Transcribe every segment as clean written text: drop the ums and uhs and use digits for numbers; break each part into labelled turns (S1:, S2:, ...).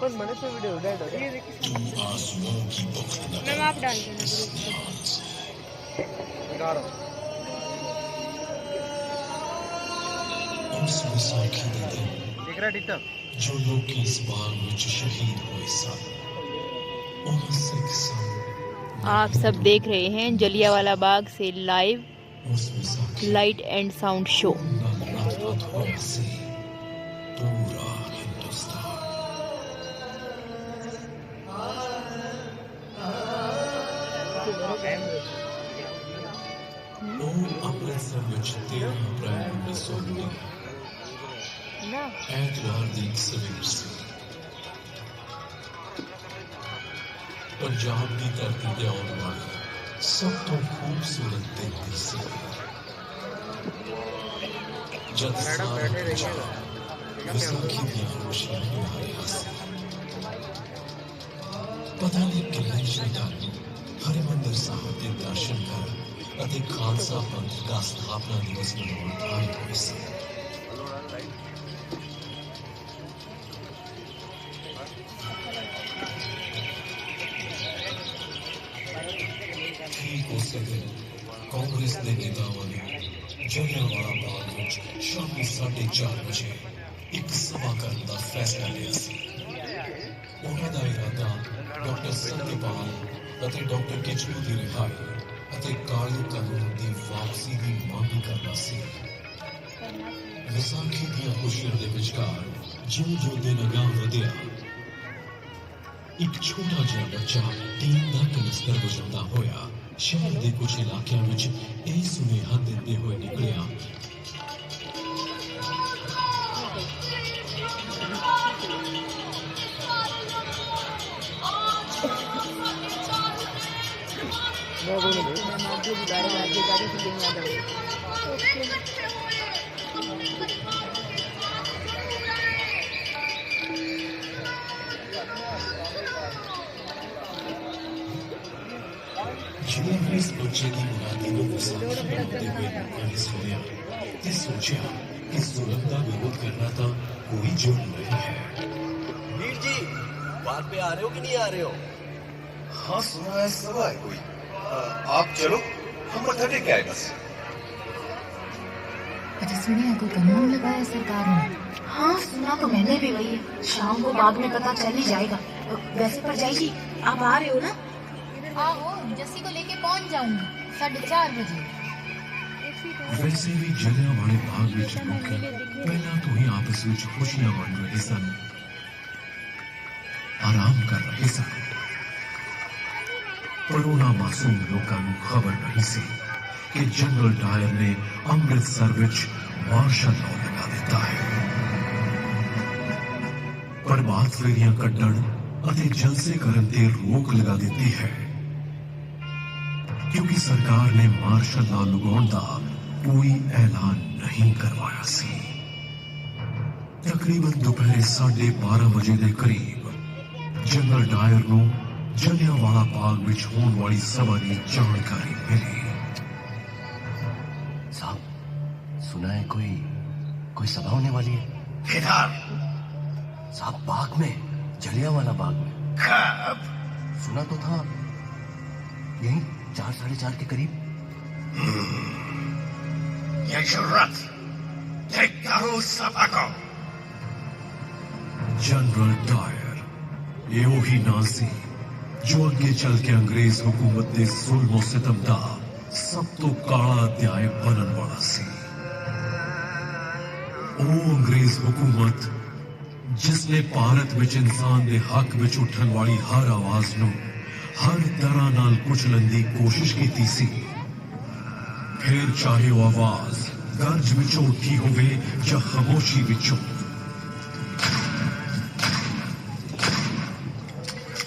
S1: कौन बने से वीडियो डेड हो गया मैं आप डाल देना लगा रहा हूं देख रहा टिकटॉक
S2: जो लोग इस बाग में शहीद हुए सन
S3: आप सब देख रहे हैं जलियांवाला बाग से live light and sound show.
S2: पूरा हिंदुस्तान अमृतसर में 13 अप्रैल 1919 ऐतवार दिन सवेर से पंजाब की धरती ते आने वाली सब तो खूबसूरत दिन दी सी जब सारा विसाखी दी खुशियां मना रहा सी पता नहीं कितने श्रद्धालु हरिमंदिर साहिब के दर्शन कर ਅਤੇ ਖਾਲਸਾ ਪੰਥ ਦਾ ਸਥਾਪਨਾ ਦਿਵਸ ਮਨਾਉਣ ਆਏ ਹੋਏ ਸੀ। ਠੀਕ ਉਸੇ ਦਿਨ ਕਾਂਗਰਸ ਦੇ ਨੇਤਾਵਾਂ ਨੇ ਜਲਿਆਂਵਾਲਾ ਬਾਗ ਵਿੱਚ ਸ਼ਾਮੀ 4:30 ਵਜੇ ਇੱਕ ਸਭਾ ਕਰਨ ਦਾ ਫੈਸਲਾ ਲਿਆ ਸੀ। ਉਹਨਾਂ ਦਾ ਇਰਾਦਾ ਡਾਕਟਰ ਸਤਿਪਾਲ ਅਤੇ ਡਾਕਟਰ ਕਿਚਲੂ ਦੀ ਰਿਹਾਈ ਅਤੇ ਕਾਲੇ ਕਾਨੂੰਨ ਦੀ ਵਾਪਸੀ ਦੀ ਮੰਗ ਕਰਨਾ ਸੀ। ਵਿਸਾਖੀ ਦੀਆਂ ਖੁਸ਼ੀਆਂ ਦੇ ਵਿਚਕਾਰ ਜਿਉਂ-ਜਿਉਂ ਦਿਨ ਅਗਾਂਹ ਵਧਿਆ ਇੱਕ ਛੋਟਾ ਜਿਹਾ ਬੱਚਾ ਟੀਨ ਦਾ ਕਨਿਸਟਰ ਵਜਾਉਂਦਾ ਹੋਇਆ ਸ਼ਹਿਰ ਦੇ ਕੁਝ ਇਲਾਕਿਆਂ ਵਿੱਚ ਇਹ ਸੁਨੇਹਾ ਦਿੰਦੇ ਹੋਏ ਨਿਕਲਿਆ जिन्हें इस बच्चे की मुरादी को विसाखी मनाते हुए लोगों ने सुना ते सोचा कि जुल्म का विरोध करना तो कोई जुर्म नहीं है।
S4: वीर जी बात पे आ रहे हो कि नहीं आ रहे हो?
S5: हाँ सुना है सभा है कोई आप चलो हम मत्था टेक आए बस।
S6: अच्छा सुनिए कोई कानून लगाया सरकार ने? हाँ सुना तो मैंने भी वही है। शाम को बाग में पता चल ही जाएगा। वैसे परजाई जी आप आ रहे हो ना?
S7: आहो जस्सी को लेके पहुंच जाऊंगी 4:30 बजे।
S2: वैसे भी जलियांवाले बाग ਵਿੱਚ ਲੋਕੀ ਪਹਿਲਾਂ ਤੋਂ ਹੀ ਆਪਸ ਵਿੱਚ ਖੁਸ਼ੀਆਂ ਵੰਡ ਰਹੇ ਸਨ, ਆਰਾਮ ਕਰ ਰਹੇ ਸਨ। ਪਰ ਉਹਨਾਂ ਮਾਸੂਮ ਲੋਕਾਂ ਨੂੰ ਖਬਰ ਨਹੀਂ ਸੀ ਕਿ ਜਨਰਲ ਡਾਇਰ ਨੇ ਅੰਮ੍ਰਿਤਸਰ ਵਿੱਚ ਮਾਰਸ਼ਲ ਲਾਅ ਲਗਾ ਦਿੱਤਾ ਹੈ। ਪ੍ਰਭਾਤ ਫੇਰੀਆਂ ਕੱਢਣ ਅਤੇ ਜਲਸੇ ਕਰਨ ਤੇ ਰੋਕ ਲਗਾ ਦਿੱਤੀ ਹੈ क्योंकि सरकार ने मार्शल लॉ लगाने का कोई ऐलान नहीं करवाया सी। तकरीबन दोपहर 12:30 बजे के करीब जनरल डायर को जलियांवाला बाग में होने वाली सभा की जानकारी मिली।
S4: साहब सुना है कोई सभा होने वाली है।
S5: किधर?
S4: साहब बाग में, जलियांवाला बाग में।
S5: कब?
S4: सुना तो था यही 4-4:30 के करीब।
S5: ये जरूरत देखता हूँ सभा को।
S2: जनरल डायर ये वही ना सी जो अगे चल के अंग्रेज हुकूमत के जुल्म सितम का सब तो काला अध्याय बनन वाला सी। ओ अंग्रेज हुकूमत जिसने भारत विच इंसान के हक विच उठन वाली हर आवाज नूं हर तरह नाल कुचलन की कोशिश की सी। फिर चाहे वो आवाज गर्ज विचों उठी होवे या खामोशी विचों।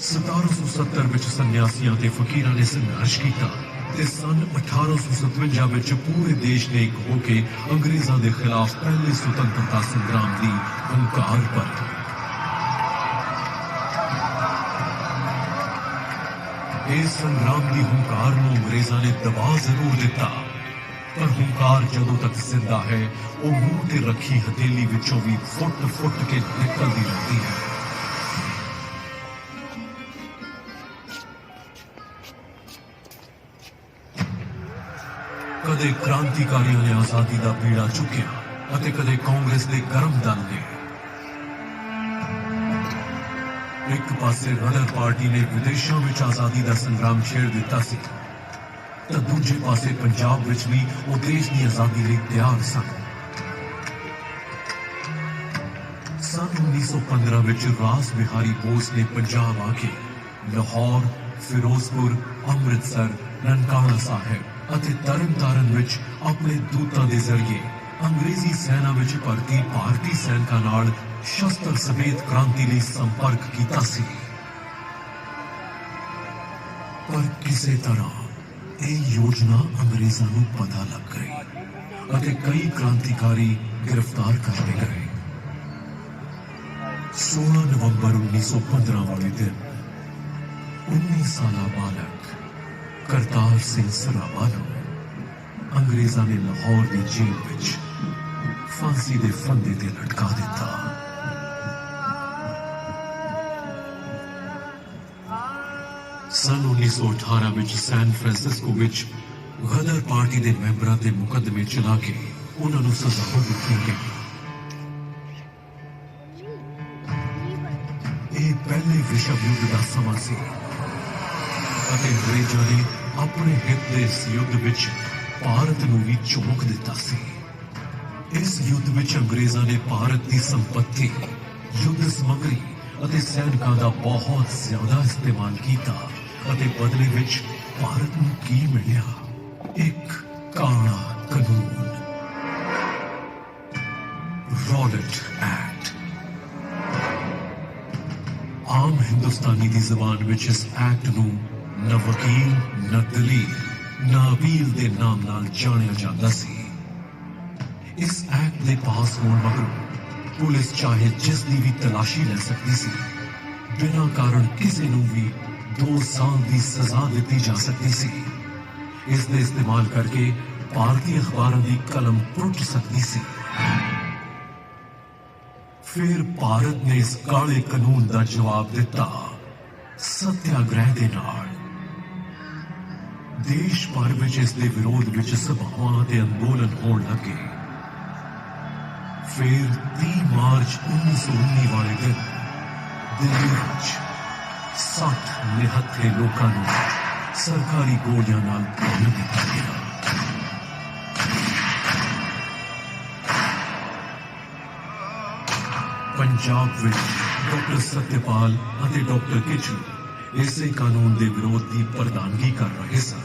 S2: 1770 विच सन्यासियों ते फकीरां ने संघर्ष किया ते सन 1857 विच पूरे देश ने एक होके अंग्रेजां दे खिलाफ पहले स्वतंत्रता संग्राम दी हुंकार पर इस संग्राम की हुंकार को अंग्रेजा ने दबा जरूर दिता पर हुंकार जदों तक जिंदा है वो मुंह ते रखी हथेली विचों भी फुट फुट के निकलती रहती है। कदे क्रांतिकारियों ने आजादी का बीड़ा चुकिया ਅਤੇ कदे कांग्रेस के कर्म दल ने। एक पासे गदर पार्टी ने विदेशों में आजादी का संग्राम छेड़ दिता सी, तो दूजे पासे पंजाब विच भी वो देश की आजादी लिए तैयार सन। सन 1915 विच रास बिहारी बोस ने पंजाब आके लाहौर, फिरोजपुर, अमृतसर, ननकाना साहिब ਅਤੇ ਤਰਨਤਾਰਨ ਵਿੱਚ ਆਪਣੇ ਦੂਤਾਂ ਦੇ ਜ਼ਰੀਏ अंग्रेजी सेना विच भर्ती भारतीय सैनिकों नाल शस्त्र समेत क्रांति लिए संपर्क किया सी। पर किसी तरह यह योजना अंग्रेजों को पता लग गई और कई क्रांतिकारी गिरफ्तार कर लिए गए। 16 नवंबर 1915 वाले दिन 19 साल बालक करतार सिंह सराबा को अंग्रेजों ने लाहौर की जेल विच फांसी दे फंदे ते लटका दिता। सन 1918 विच सैन फ्रांसिस्को विच गदर पार्टी के मैंबरों के मुकदमे चला के उन्होंने सजा दी गई। यह पहले विश्व युद्ध का समा सी ਅਤੇ अंग्रेजों ने अपने हित के इस युद्ध विच भारत को भी झोंक दिता सी। इस युद्ध विच अंग्रेजों ने भारत की संपत्ति, युद्ध सामग्री ਅਤੇ सैनिकों का बहुत ज्यादा इस्तेमाल किया ਅਤੇ बदले विच भारत को की मिलिया? एक काला कानून, रॉलेट एक्ट। आम हिंदुस्तानी की जबान विच इस एक्ट को न वकील, न दलील, न अपील के नाम नाल जानिया जाता सी। इस एक्ट के पास होने मगरों पुलिस चाहे जिस दी भी तलाशी ले सकती सी, बिना कारण किसी नूं भी 2 साल की सजा दी जा सकती सी। इसका इस्तेमाल करके भारतीय अखबारों की कलम टुट सकती सी। फिर भारत ने इस काले कानून का जवाब दिता सत्याग्रह के नाल। देश भर में इसके विरोध में सभावां ते अंदोलन होने लगे। फिर 30 मार्च 1919 वाले दिन दिल्ली विच 60 निहत्थे लोगों को सरकारी गोलियां नाल भुन दिता गया। पंजाब विच डॉक्टर सत्यपाल और डॉक्टर किचलू इसे कानून के विरोध की प्रधानगी कर रहे सन।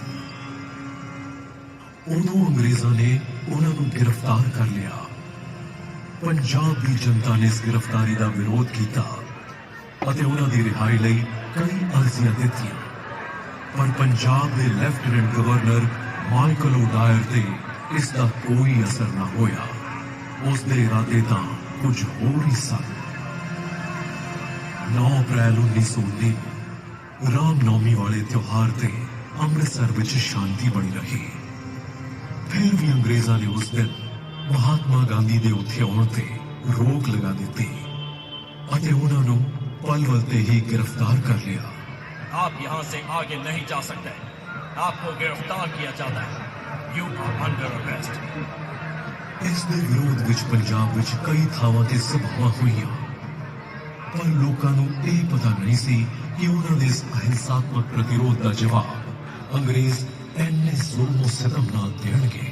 S2: उदों अंग्रेजों ने उन्होंने गिरफ्तार कर लिया। पंजाब की जनता ने इस गिरफ्तारी का विरोध किया और उन्होंने रिहाई लई कई अर्जियां दित्तियां, पर पंजाब के लेफ्टिनेंट गवर्नर माइकल ओडायर ते इसका कोई असर न होया। उसके इरादे तो कुछ होर ही सन। 9 अप्रैल 1919 रामनवमी वाले त्योहार ते अमृतसर विच शांति बनी रही। फिर भी अंग्रेजों ने उस दिन महात्मा गांधी के उत्थे आउण ते रोक लगा दी और उन्होंने पल वलते ही गिरफ्तार कर लिया।
S8: आप यहाँ से आगे नहीं जा सकते, आपको गिरफ्तार किया जाता है। You are under arrest.
S2: इस दे विरोध विच पंजाब विच कई थावां ते सभावां होईयां, पर लोकां नूं इह पता नहीं सी कि उन्हां दे इस अहिंसात्मक प्रतिरोध का जवाब अंग्रेज इन्ने जुल्म सितम नाल देणगे।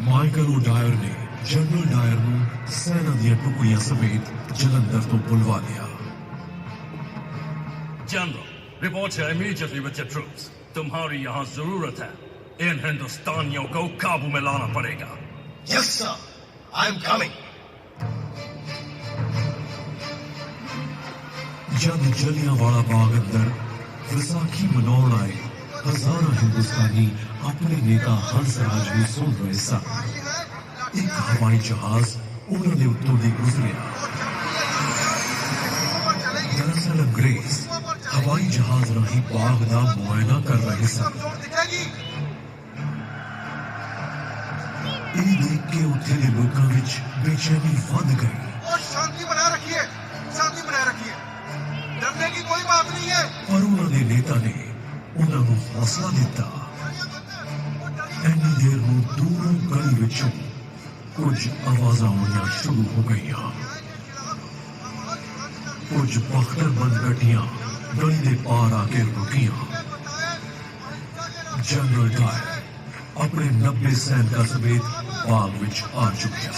S2: माइकल ओडायर ने जनरल डायर नूं सेना दी टुकड़ियां समेत जलंधर तो बुलवा लिया।
S8: जनरल, रिपोर्ट है इमीडिएटली विद योर ट्रूप्स। तुम्हारी यहाँ जरूरत है। इन हिंदुस्तानियों को काबू में लाना पड़ेगा।
S5: Yes sir, I am coming.
S2: जब जलियांवाला बाग अंदर विसाखी मनाउण आए हजारों हिंदुस्तानी अपने नेता हंसराज को सुन रहे सन। एक हवाई जहाज उन्होंने उत्तों दी गुजरिया। दरअसल अंग्रेज हवाई जहाज राही बाग का मुआयना कर रहे सन। ਇਹ ਦੇਖ ਕੇ ਉੱਥੇ ਦੇ ਲੋਕਾਂ ਵਿੱਚ ਬੇਚੈਨੀ ਵੱਧ ਗਈ।
S5: और शांति बनाए रखिए, शांति बनाए रखिए, डरने की कोई बात नहीं है।
S2: ਪਰ ਉਹਨਾਂ ਦੇ ਨੇਤਾ ਨੇ ਉਹਨਾਂ ਨੂੰ ਹੌਸਲਾ ਦਿੱਤਾ। ਇੰਨੀ ਦੇਰ ਨੂੰ ਦੂਰੋਂ ਗਲੀ ਵਿੱਚੋਂ ਕੁਝ ਆਵਾਜ਼ਾਂ ਆਉਣੀਆਂ ਸ਼ੁਰੂ ਹੋ ਗਈਆਂ। ਕੁਝ ਬਖਤਰਬੰਦ ਗੱਡੀਆਂ ਗਲੀ ਦੇ ਪਾਰ ਆ ਕੇ ਰੁਕੀਆਂ। जनरल डायर अपने 90 सैनिकों समेत बाग विच आ चुका है।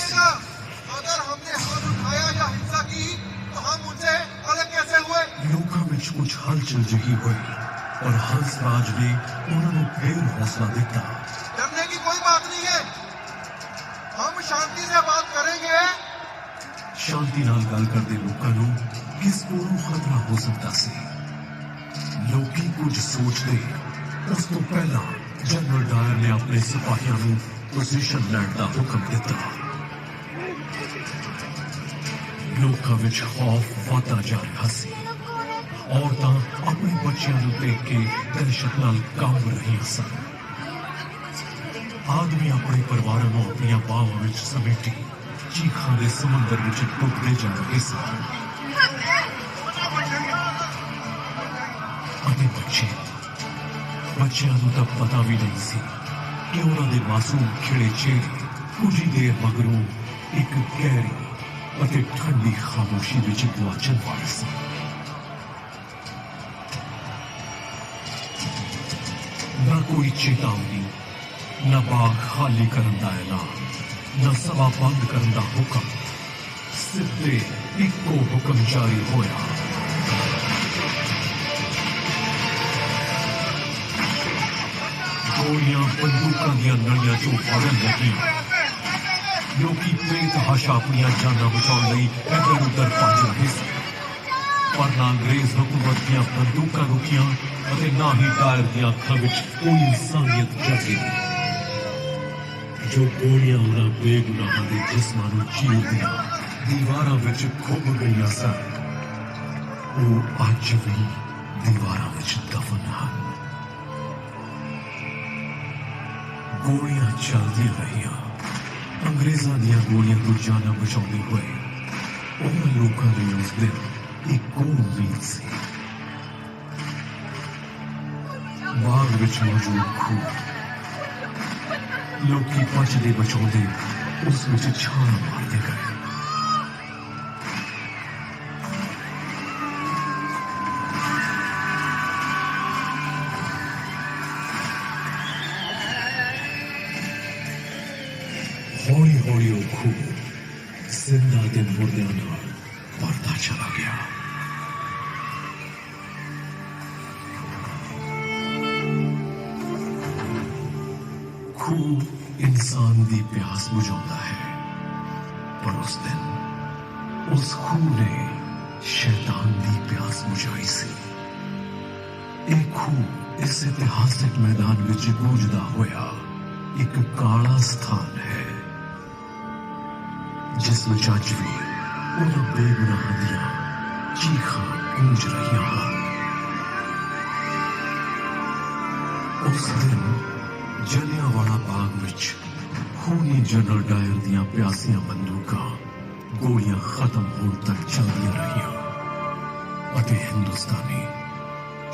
S5: अगर हमने हाथ उठाया या हिंसा की तो हम उनसे अलग कैसे हुए?
S2: लोगों में कुछ हलचल जही हुई और हंसराज ने उन्होंने फिर हौसला दिता।
S5: डरने की कोई बात नहीं है, हम शांति से बात करेंगे।
S2: शांति नाल गल करते लोगों को किस कोलों खतरा हो सकता सी। लोग कुछ सोचते उस तो पहला जनरल डायर ने अपने सिपाहियों को पोजीशन लैंड का हुक्म दिता। लोगों में खौफ बढ़ता जा रहा सी। औरतां अपने बच्चों को देख के दहशत नाल कंब रही सन। आदमी अपने परिवार को अपनी बाहों में समेटी चीखा के समंदर में डुबते जा रहे सन। बच्चों को तो पता भी नहीं सी कि उन्होंने मासूम खिड़े चेहरे कुछ ही देर मगरों एक गहरी और ठंडी खामोशी में गुआचन वाले सन। न कोई चेतावनी, न बाग खाली करने का ऐलान, न सभा बंद करने का हुक्म, सीधे इको हुक्म जारी होया। गोलियां बंदूकों दियां नलियां चो फड़न लगी। लोकी बेतहाशा अपनी जाना बचाने लई इधर उधर भज रहे सन। पर ना अंग्रेज हुकूमत दियां बंदूकां रुकियां और ना ही डायर दी अखां विच कोई इंसानियत जगी। जो गोलियां उन्हां बेगुनाहां दे जिस्मां नूं चीरदियां दीवारां विच घुम गईयां सन, वो अज भी दीवारां विच दफन हन। गोलियां चलती रही। अंग्रेजा दियां गोलियां तो जाना बचाते हुए उन्होंने लोगों ने उस दिन एक उम्मीद सी। बाग विच मौजूद खूह लोग बचते बचाते उस विच छाल मारते गए। हौली हौली वो खूह जिंदा के मुर्दों नाल बढ़ता चला गया। खूह इंसान की प्यास बुझाता है, पर उस दिन उस खूह ने शैतान की प्यास बुझाई सी। एक खूह इस इतिहासिक मैदान विच गूंजदा होया एक काला स्थान है, जिस विच अज भी उन्हां बेगुनाहां दियां चीखां गूंज रहियां हन। उस दिन जलियांवाला बाग विच खूनी जनरल डायर दियां प्यासियां बंदूकां गोलियां खत्म होने तक चलदियां रहियां अते हिंदुस्तानी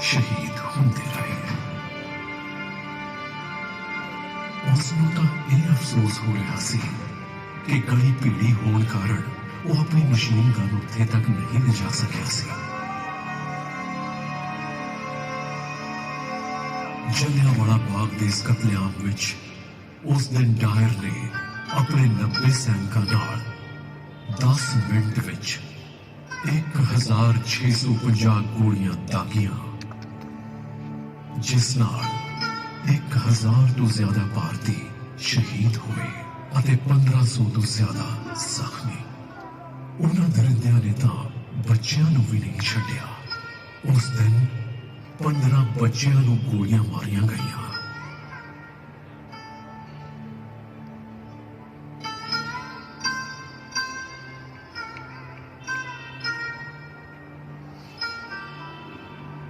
S2: शहीद होंदे रहे। उसनूं तां इह अफसोस हो रहा सी कि गली भीड़ी होने कारण वो अपनी मशीन गन उत्थे तक नहीं ले जा सकिया सी। जलियांवाला बाग के इस कतलेआम विच उस दिन डायर ने अपने 90 सैनिकों नाल 10 मिनट विच 1650 गोलियां दागियां, जिस नाल 1000 तो ज्यादा भारतीय शहीद हुए ਅਤੇ 1500 ਤੋਂ ਜ਼ਿਆਦਾ ਜ਼ਖਮੀ। ਉਹਨਾਂ ਦਰਿੰਦਿਆਂ ਨੇ ਤਾਂ ਬੱਚਿਆਂ ਨੂੰ ਵੀ ਨਹੀਂ ਛੱਡਿਆ। ਉਸ ਦਿਨ 15 ਬੱਚਿਆਂ ਨੂੰ ਗੋਲੀਆਂ ਮਾਰੀਆਂ ਗਈਆਂ।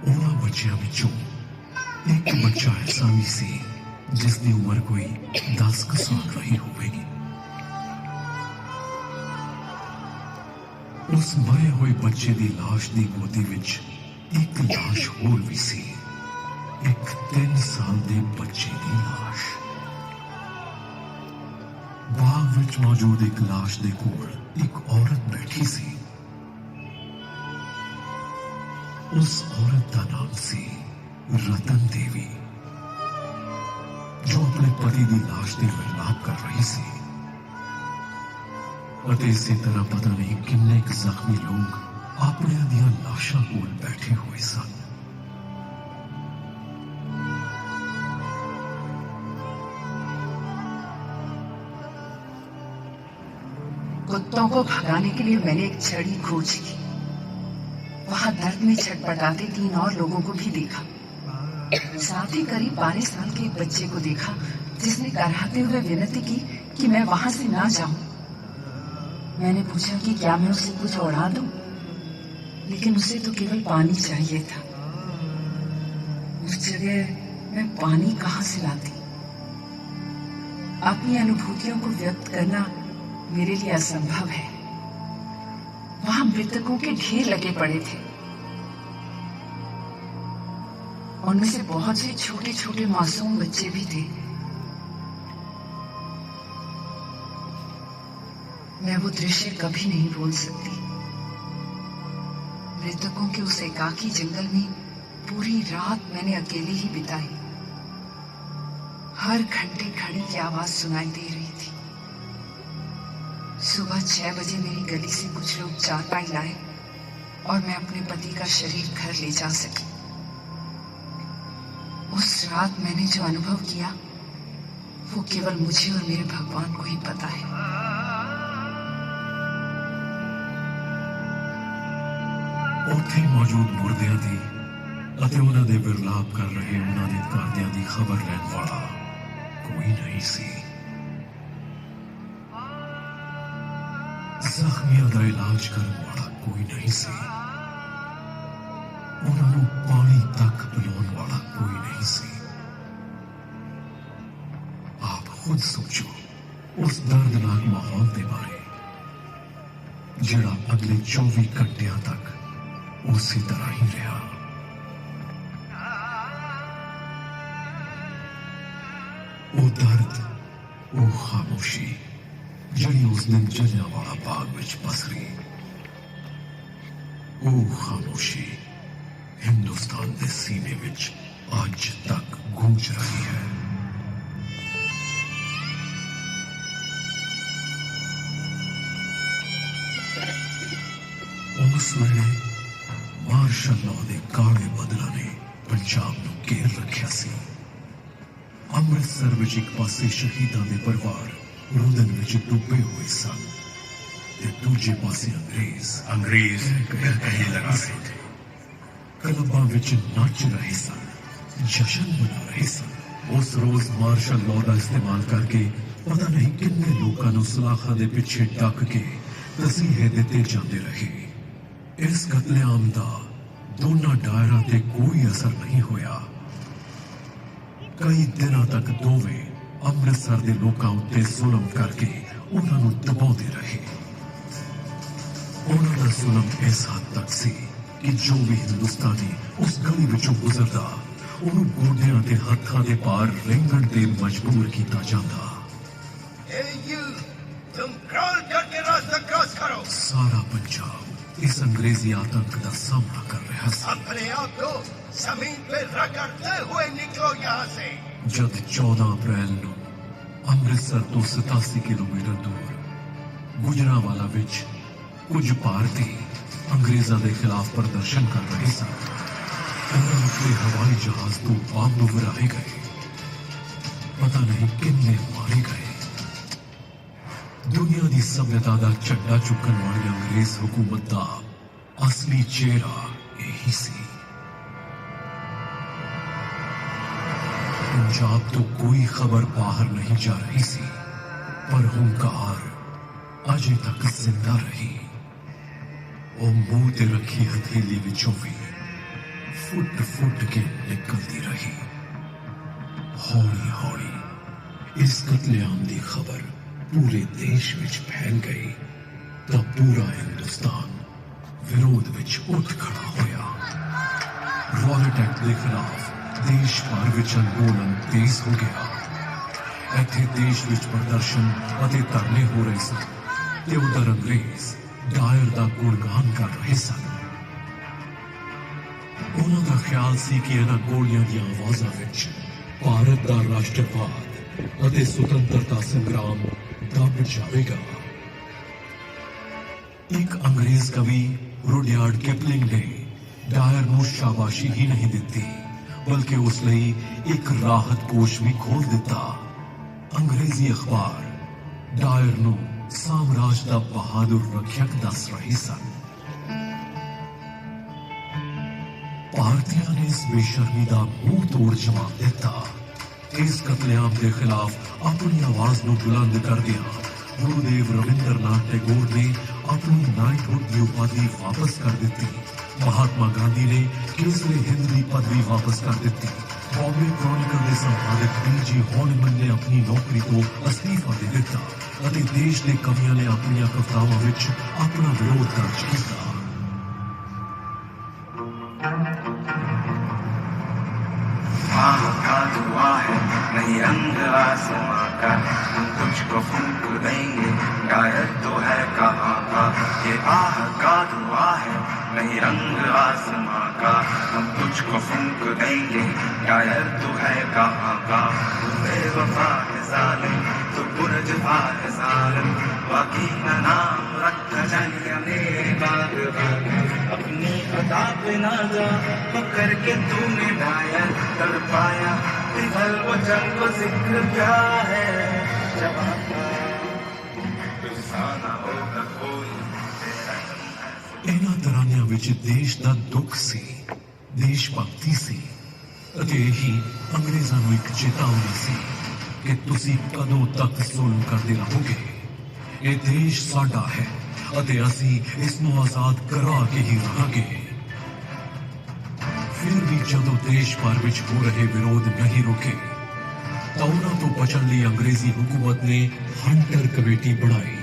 S2: ਉਹਨਾਂ ਬੱਚਿਆਂ ਵਿੱਚੋਂ ਇੱਕ ਬੱਚਾ ਐਸਾ ਵੀ ਸੀ जिसकी उम्र कोई 10 साल रही होगी। उस मरे हुए बच्चे की लाश की गोदी विच एक लाश होर भी सी, एक 3 साल के बच्चे की लाश। बाग विच मौजूद एक लाश दे कोल एक औरत बैठी सी। उस औरत का नाम सी रतन देवी, जो अपने पति की लाश की विलाप कर रही सी। और इसी तरह पता नहीं किन्ने क जख्मी लोग अपने दियां लाशां कोल बैठे हुए सन।
S6: कुत्तों को भगाने के लिए मैंने एक छड़ी खोजी। वहां दर्द में छटपटाते 3 और लोगों को भी देखा। साथ ही करीब 12 साल के एक बच्चे को देखा जिसने कराहते हुए विनती की कि मैं वहां से ना जाऊं। मैंने पूछा कि क्या मैं उसे कुछ उड़ा दूं, लेकिन उसे तो केवल पानी चाहिए था। उस जगह मैं पानी कहां से लाती? अपनी अनुभूतियों को व्यक्त करना मेरे लिए असंभव है। वहां मृतकों के ढेर लगे पड़े थे। उनमें से बहुत से छोटे छोटे मासूम बच्चे भी थे। मैं वो दृश्य कभी नहीं भूल सकती। मृतकों के उस एकाकी जंगल में पूरी रात मैंने अकेले ही बिताई। हर घंटे घड़ी की आवाज सुनाई दे रही थी। सुबह 6 बजे मेरी गली से कुछ लोग चारपाई लाए और मैं अपने पति का शरीर घर ले जा सकी। उस रात मैंने जो अनुभव किया वो केवल मुझे और मेरे भगवान को ही पता है।
S2: ਉੱਥੇ ਮੌਜੂਦ ਮੁਰਦਿਆਂ ਦੀ ਅਤੇ ਉਹਨਾਂ ਦੇ ਵਿਰਲਾਪ ਕਰ ਰਹੇ ਉਹਨਾਂ ਦੇ ਘਰਦਿਆਂ ਦੀ ਖਬਰ ਲੈਣ ਵਾਲਾ ਕੋਈ ਨਹੀਂ ਸੀ। ਜ਼ਖਮੀਆਂ ਦਾ ਇਲਾਜ ਕਰਨ ਵਾਲਾ ਕੋਈ ਨਹੀਂ ਸੀ। ਉਹਨਾਂ ਨੂੰ ਪਾਣੀ ਤੱਕ ਪਿਲਾਉਣ ਵਾਲਾ ਕੋਈ ਨਹੀਂ ਸੀ। ਆਪ ਖੁਦ ਸੋਚੋ ਉਸ ਦਰਦਨਾਕ ਮਾਹੌਲ ਦੇ ਬਾਰੇ, ਜਿਹੜਾ ਅਗਲੇ 24 ਘੰਟਿਆਂ ਤੱਕ उसी तरह ही रहा। वो दर्द, वो खामोशी जिहड़ी उस दिन जलियांवाला बाग विच पसरी, वो खामोशी हिंदुस्तान के सीने विच अज तक गूंज रही है। उस वेले मार्शल लॉ के काले बदला ने पंजाब को घेर रखा सी। अमृतसर विच एक पासे शहीदां दे परिवार रुदन विच डुबे हुए सन ते दूजे पासे अंग्रेज कहीं लगा थे। क्लबां विच नाच रहे सन, जश्न मना रहे सन। उस रोज मार्शल लॉ का इस्तेमाल करके पता नहीं कितने लोगों को सलाखा दे पिछे डक के तसीहे दिते जाते रहे। इस कतलेआम का दोनों डायरा ते कोई असर नहीं होया। कई दिनों तक दोवें अमृतसर के लोगों उत्ते जुल्म करके उन्होंने दबाते रहे। उन्होंने जुल्म इस हद तक सी कि जो भी हिंदुस्तानी उस गली विचों गुजरदा उन्होंने गोडियां ते हत्थां दे पार रेंगण ते मजबूर किया जाता।
S5: तुम क्रॉल करके रास्ता क्रॉस करो।
S2: सारा पंजाब इस अंग्रेजी आतंक का सामना कर रहा है।
S5: अपने आप को जमीन पे रगड़ते हुए निकलो यहाँ से।
S2: जब 14 अप्रैल को अमृतसर तो 87 किलोमीटर दूर गुजरावाला विच कुछ भारतीय अंग्रेजों के खिलाफ प्रदर्शन कर रहे सन। उन्होंने हवाई जहाज तो बम गिराए गए। पता नहीं कितने मारे गए। दुनिया की सभ्यता का झंडा चुकन वाली अंग्रेज हुकूमत का असली चेहरा यही सी। पंजाब तो कोई खबर बाहर नहीं जा रही सी, पर हुंकार अजे तक जिंदा रही। वो मुंह ते रखी हथेली विचों भी फुट फुट के निकलती रही। हौली हौली इस कत्लेआम की खबर पूरे देश विच फैल गई तो पूरा हिंदुस्तान विरोध विच उठ खड़ा होया। रॉयट एक्ट के खिलाफ देश भर विच अंदोलन तेज हो गया। इत्थे देश विच प्रदर्शन अते धरने हो रहे सन ते उधर अंग्रेज डायर दा गुणगान कर रहे सन। उन्हां दा ख्याल सी कि इन्हां गोलियां दी आवाज़ां विच भारत दा राष्ट्रवाद अते सुतंत्रता संग्राम दब जाएगा। एक अंग्रेज कवि रुडयार्ड किपलिंग ने डायर नूं शाबाशी ही नहीं दिती बल्कि उस लई एक राहत कोष भी खोल दिता। अंग्रेजी अखबार डायर नूं साम्राज दा बहादुर रक्षक दस रहे सन। भारतीयों ने इस बेशर्मी दा मुंह तोड़ जवाब दिता। इस कत्लेआम के खिलाफ अपनी आवाज नूं बुलंद कर दिया। गुरुदेव रविंद्रनाथ टैगोर ने अपनी नाइटहुड की उपाधि वापस कर दी। महात्मा गांधी ने केसरी हिंद की पदवी वापस कर दी। बॉम्बे क्रॉनिकल के संपादक पीजी हॉलमन ने अपनी नौकरी को अस्तीफा दे दिता और देश के कवियों ने अपनी कविताओं विच अपना विरोध दर्ज किया।
S9: का दुआ है नहीं रंग आसमां का, हम तुझको फूंक देंगे डायर तो है कहाँ का। ये आह का दुआ है नहीं रंग आसमां का, हम तुझको फूंक देंगे डायर तो है कहाँ का। तू बेवफा है जालिम, तू पुरजफा है जालिम, बाकी का नाम रख जानिया मेरे बाग। अपनी अदा पे ना जा तो करके तूने डायर कर पाया, विफल वचन को जिक्र क्या है जवाब का, तुझसा ना होगा कोई तेरा।
S2: इन्हां तरानियां विच देश दा दुख सी, देश भगती सी अते यही अंग्रेज़ां नूं एक चेतावनी सी कि तुसीं कदों तक जुल्म करदे रहोगे। ये देश साडा है अते असीं इस नूं आजाद करा के ही रहांगे। फिर भी जदों देश भर विच हो रहे विरोध नहीं रुके तो उन्हां तो बचण लई अंग्रेजी हुकूमत ने हंटर कमेटी बनाई।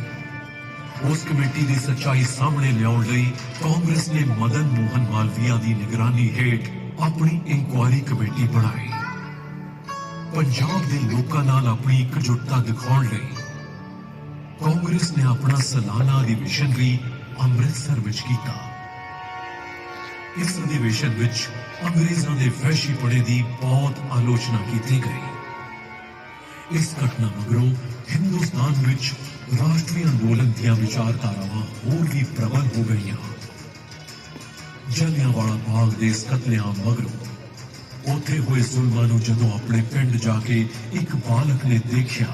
S2: उस कमेटी की सच्चाई सामने लियाउण लई कांग्रेस ने मदन मोहन मालवीया की निगरानी हेठ अपनी इंक्वायरी कमेटी बनाई। पंजाब के लोकां नाल अपनी एकजुटता दिखाउण लई कांग्रेस ने अपना सालाना अधिवेशन भी अमृतसर विच कीता। इस अधिवेशन विच अंग्रेज़ां दे वहशीपणे की बहुत आलोचना की गई। इस घटना मगरों हिंदुस्तान विच राष्ट्रीय अंदोलन दी विचारधारावां होर भी प्रबल हो गई। जलियांवाला बाग दे इस कत्लेआम मगरों उत्थे हुए जुल्मां नूं जदों अपने पिंड जाके एक बालक ने देखिया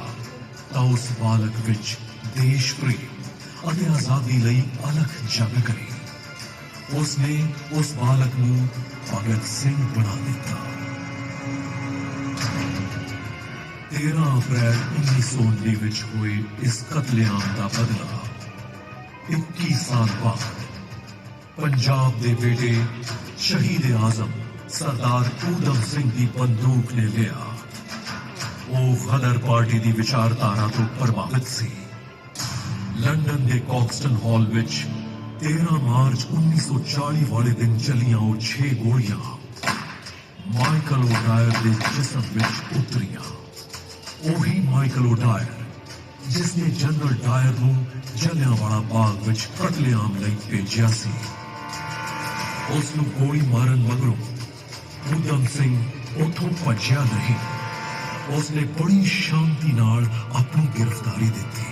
S2: तां उस बालक विच देश प्रेम अते आजादी लई अलख जग गई। उसने उस बालक नूं भगत सिंह बना दिता। 13 अप्रैल 1919 विच हुए इस कत्लेआम का बदला 21 साल बाद पंजाब दे बेटे शहीद आजम सरदार ऊधम सिंह की बंदूक ने लिया। वो गदर पार्टी की विचारधारा तो प्रभावित सी। लंदन के कॉक्सटन हॉल विच 13 मार्च 1940 वाले दिन चलियां वो 6 गोलियां माइकल ओडायर के जिस्म विच उतरियां। वही माइकल ओडायर जिसने जनरल डायर नूं जलियांवाला बाग विच कत्लेआम लई भेजिया सी। उसनूं गोली मारन मगरों ऊधम सिंह उथों भज्जिया नहीं, उसने बड़ी शांति नाल अपनी गिरफ्तारी दी।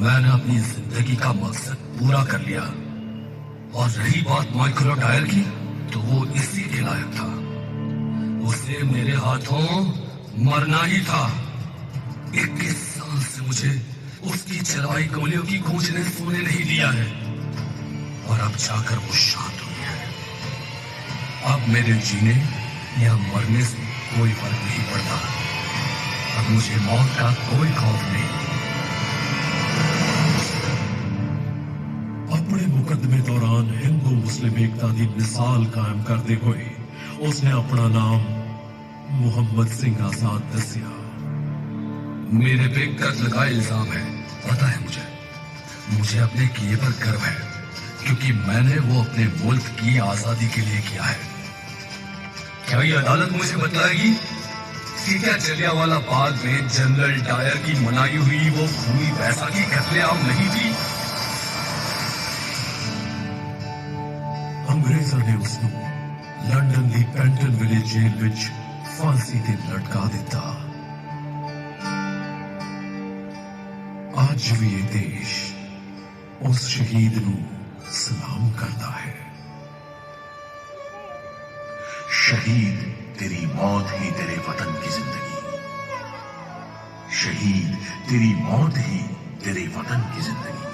S4: मैंने अपनी जिंदगी का मकसद पूरा कर लिया और रही बात माइकल ओडायर की तो वो इसी के लायक था। उसे मेरे हाथों मरना ही था। 21 साल से मुझे उसकी चलाई गोलियों की गूंज ने सोने नहीं दिया है और अब जाकर वो शांत हुई है। अब मेरे जीने या मरने से कोई फर्क नहीं पड़ता। अब मुझे मौत का कोई खौफ नहीं।
S2: अपने मुकदमे दौरान हिंदू मुस्लिम एकता की मिसाल कायम करते हुए उसने अपना नाम मोहम्मद सिंह आजाद दसिया।
S4: मेरे पे कत्ल का इल्जाम है, पता है मुझे अपने किए पर गर्व है, क्योंकि मैंने वो अपने मुल्क की आजादी के लिए किया है। क्या ये अदालत मुझे बताएगी कि क्या जलियांवाला बाग में जनरल डायर की मनाई हुई वो खूनी बैसाखी कत्लेआम नहीं थी?
S2: अंग्रेजों ने उसको लंदन दी पेंटन विलेज जेल विच फांसी ते लटका दिता। आज भी ये देश उस शहीद नू सलाम करता है।
S5: शहीद तेरी मौत ही तेरे वतन की जिंदगी, शहीद तेरी मौत ही तेरे वतन की जिंदगी,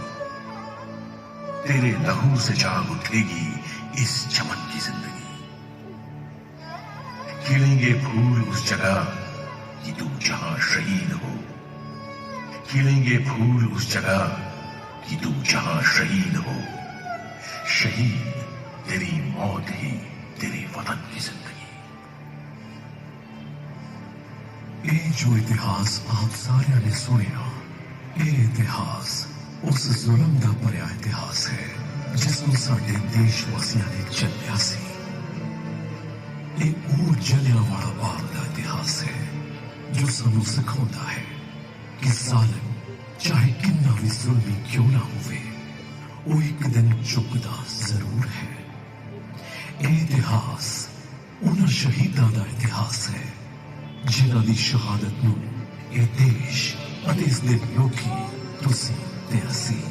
S5: तेरे लहू से जाग उठेगी इस चमन की जिंदगी। खिलेंगे फूल उस जगह कि तू जहां शहीद हो, खिलेंगे फूल उस जगह कि तू जहां शहीद हो, शहीद तेरी मौत ही तेरे वतन की जिंदगी।
S2: ये जो इतिहास आप सारे ने सुनिया, ये इतिहास उस जुल्म दा भरिया इतिहास है जिसਨੂੰ ਸਾਡੇ ਦੇਸ਼ਵਾਸੀਆਂ ਨੇ ਚੱਲਿਆ ਸੀ। ਇਹ ਉਹ ਜਲਿਆਂਵਾਲਾ ਬਾਗ ਦਾ ਇਤਿਹਾਸ ਹੈ ਜੋ ਸਾਨੂੰ ਸਿਖਾਉਂਦਾ ਹੈ ਕਿ ਜ਼ਾਲਿਮ ਚਾਹੇ ਕਿੰਨਾ ਵੀ ਜ਼ੁਲਮੀ ਕਿਉਂ ਨਾ ਹੋਵੇ, ਉਹ ਇੱਕ ਦਿਨ ਝੁਕਦਾ ਜ਼ਰੂਰ ਹੈ। ਇਹ ਇਤਿਹਾਸ ਉਹਨਾਂ ਸ਼ਹੀਦਾਂ ਦਾ ਇਤਿਹਾਸ ਹੈ ਜਿਨ੍ਹਾਂ ਦੀ ਸ਼ਹਾਦਤ ਨੂੰ ਇਹ ਦੇਸ਼ ਅਤੇ ਇਸ ਦੇ ਲੋਕੀ, ਤੁਸੀਂ ਤੇ ਅਸੀਂ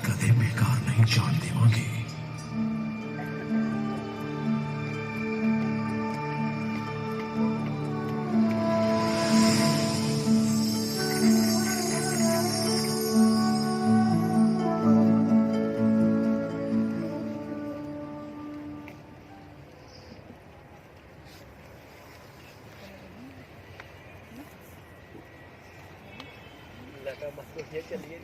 S2: कदे बेकार नहीं जान देवांगे।
S1: चलिए